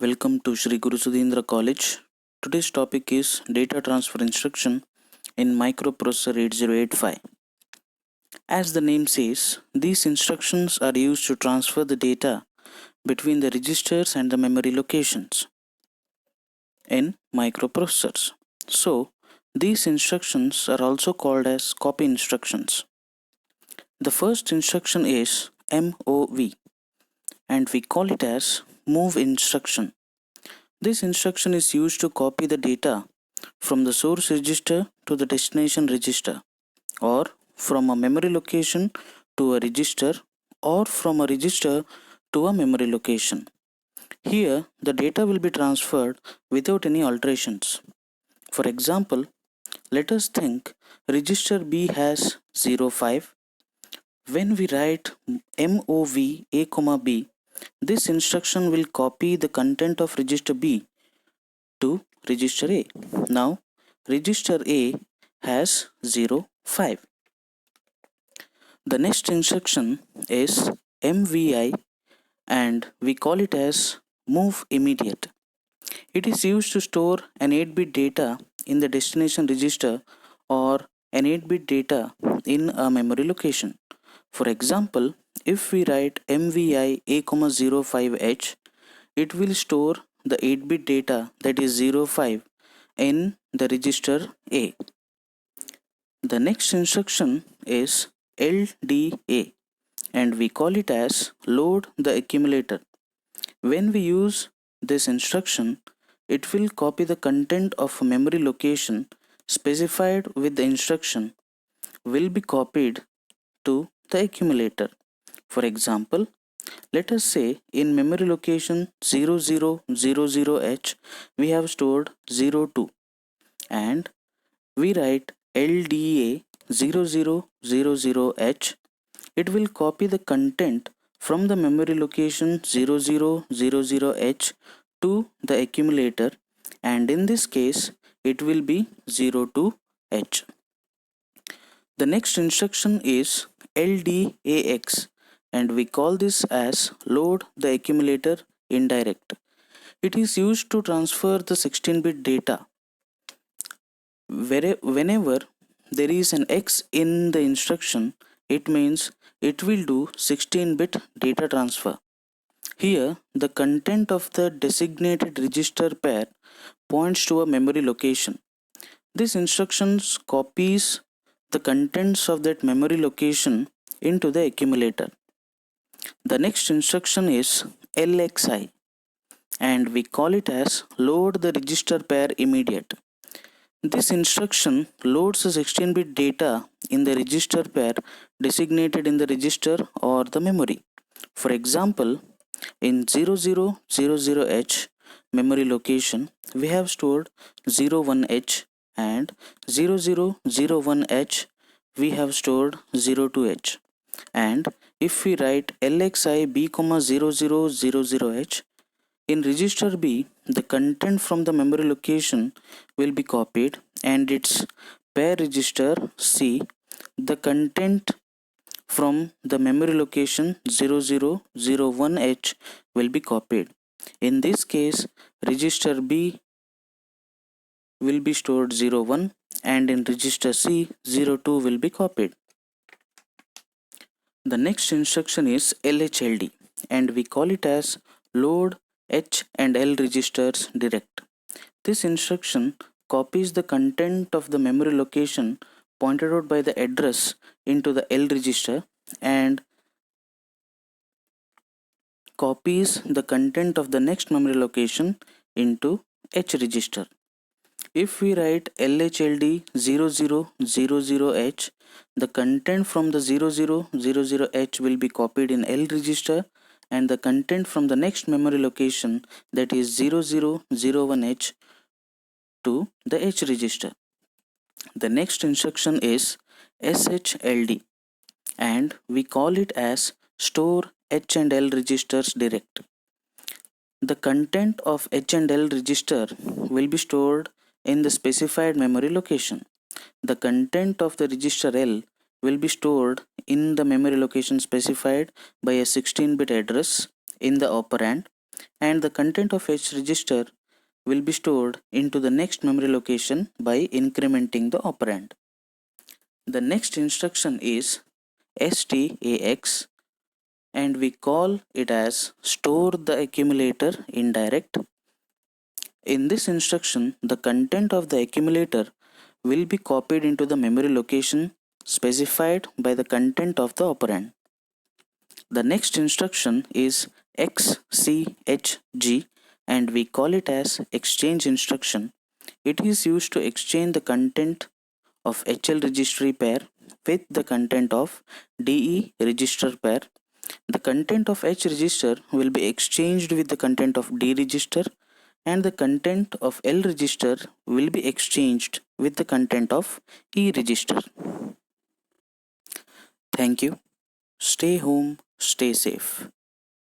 Welcome to Sri Guru Sudhindra College. Today's topic is data transfer instruction in microprocessor 8085. As the name says, these instructions are used to transfer the data between the registers and the memory locations in microprocessors. So, these instructions are also called as copy instructions. The first instruction is MOV and we call it as move instruction. This instruction is used to copy the data from the source register to the destination register, or from a memory location to a register, or from a register to a memory location. Here, the data will be transferred without any alterations. For example, let us think register B has 05. When we write MOV A, B, this instruction will copy the content of register B to register A. Now, register A has 05. The next instruction is MVI and we call it as move immediate. It is used to store an 8-bit data in the destination register or an 8-bit data in a memory location. For example, if we write MVI A,05H, it will store the 8-bit data that is 05 in the register A. The next instruction is LDA and we call it as load the accumulator. When we use this instruction, it will copy the content of a memory location specified with the instruction will be copied to the accumulator. For example, let us say in memory location 0000H we have stored 02 and we write LDA 0000H. It will copy the content from the memory location 0000H to the accumulator, and in this case it will be 02H. The next instruction is LDAX and we call this as load the accumulator indirect. It is used to transfer the 16-bit data. Whenever there is an X in the instruction, it means it will do 16-bit data transfer. Here, the content of the designated register pair points to a memory location. This instruction copies the contents of that memory location into the accumulator. The next instruction is LXI and we call it as load the register pair immediate. This instruction loads a 16-bit data in the register pair designated in the register or the memory. For example, in 0000H memory location, we have stored 01H and 0001H we have stored 02H. And if we write LXI B, 0000H, in register B, the content from the memory location will be copied and its pair register C, the content from the memory location 0001H will be copied. In this case, register B will be stored 01 and in register C 02 will be copied. The next instruction is LHLD and we call it as load H and L registers direct. This instruction copies the content of the memory location pointed out by the address into the L register and copies the content of the next memory location into H register. If we write LHLD 0000H, the content from the 0000H will be copied in L register and the content from the next memory location, that is 0001H, to the H register. The next instruction is SHLD and we call it as store H and L registers direct. The content of H and L register will be stored in the specified memory location. The content of the register L will be stored in the memory location specified by a 16-bit address in the operand, and the content of H register will be stored into the next memory location by incrementing the operand. The next instruction is STAX, and we call it as store the accumulator indirect. In this instruction, the content of the accumulator will be copied into the memory location specified by the content of the operand. The next instruction is XCHG, and we call it as exchange instruction. It is used to exchange the content of HL registry pair with the content of DE register pair. The content of H register will be exchanged with the content of D register, and the content of L register will be exchanged with the content of E register. Thank you. Stay home, stay safe.